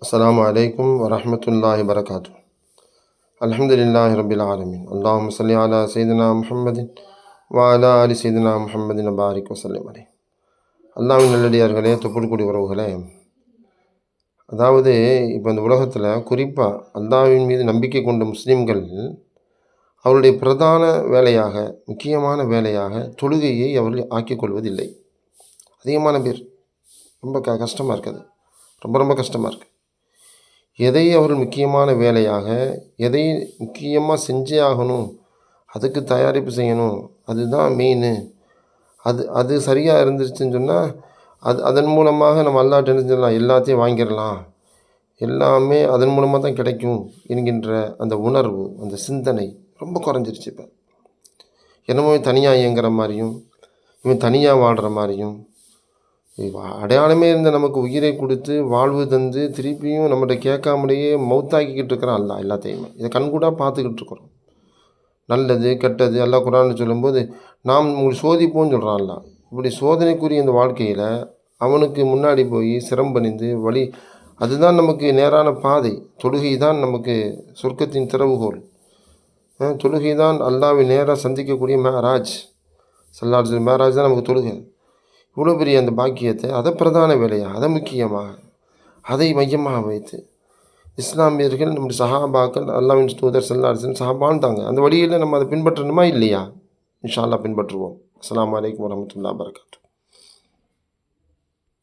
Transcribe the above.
அஸ்ஸலாமு அலைக்கும் வரஹ்மத்துல்லாஹி வரகாத்து. அல்ஹம்துலில்லாஹி ரப்பில் ஆலமீன். அல்லாஹும்ம ஸல்லி அலா சய்யிதினா முஹம்மதின் வ அலா ஆலி சய்யிதினா முஹம்மதின் பாரிக் வஸல்லிம் அலைஹி. அல்லாஹ்வின் நல்லடியார்களே, தொப்புள்கூடி உறவுகளே, அதாவது இப்போ இந்த உலகத்தில் குறிப்பாக அல்லாஹ்வின் மீது நம்பிக்கை கொண்ட முஸ்லீம்கள் அவருடைய பிரதான வேலையாக, முக்கியமான வேலையாக தொழுகையை அவர்கள் ஆக்கிக் கொள்வதில்லை. அதிகமான பேர் ரொம்ப கஷ்டமாக இருக்குது, ரொம்ப கஷ்டமாக இருக்குது. எதை அவர்கள் முக்கியமான வேலையாக, எதை முக்கியமாக செஞ்சே ஆகணும், அதுக்கு தயாரிப்பு செய்யணும், அதுதான் மெயின், அது அது சரியாக இருந்துச்சுன்னு சொன்னால் அதன் மூலமாக நம்ம அல்லாஹ்ட்ட என்ன செஞ்சிடலாம், எல்லாத்தையும் வாங்கிடலாம், எல்லாமே அதன் மூலமாக தான் கிடைக்கும் என்கின்ற அந்த உணர்வு, அந்த சிந்தனை ரொம்ப குறைஞ்சிருச்சு. இப்போ என்னமோ தனியாக இயங்குற மாதிரியும், இவன் தனியாக வாழ்கிற மாதிரியும், அடையாளமே இருந்த நமக்கு உயிரை கொடுத்து வாழ்வு தந்து திருப்பியும் நம்மகிட்ட கேட்காமலேயே மௌத்தாக்கிக்கிட்டு இருக்கிறான் அல்லா எல்லாத்தையுமே. இதை கண்கூடாக பார்த்துக்கிட்டு இருக்கிறோம். நல்லது கெட்டது எல்லாம் குரான்னு சொல்லும்போது நாம் உங்களுக்கு சோதிப்போன்னு சொல்கிறான் அல்லா. இப்படி சோதனைக்குரிய இந்த வாழ்க்கையில் அவனுக்கு முன்னாடி போய் சிரம்பணிந்து வழி, அதுதான் நமக்கு நேரான பாதை. தொழுகை தான் நமக்கு சொர்க்கத்தின் திறவுகோல். தொழுகை தான் அல்லாவை நேராக சந்திக்கக்கூடிய மேராஜ். சல்லாஹ் மேராஜ் தான் நமக்கு தொழுகை. இவ்வளோ பெரிய அந்த பாக்கியத்தை, அதை பிரதான வேலையாக, அதை முக்கியமாக, அதை மையமாக வைத்து இஸ்லாமியர்கள், நம்முடைய சஹாபாக்கள், அல்லாஹ்வின் தூதர் ஸல்லல்லாஹு அலைஹி வஸல்லம் சஹாபான்ட்டாங்க. அந்த வழியில் நம்ம அதை பின்பற்றணுமா இல்லையா? இன்ஷா அல்லாஹ் பின்பற்றுவோம். அஸ்ஸலாமு அலைக்கும் வரஹ்மத்துல்லாஹி வபரகாத்துஹு.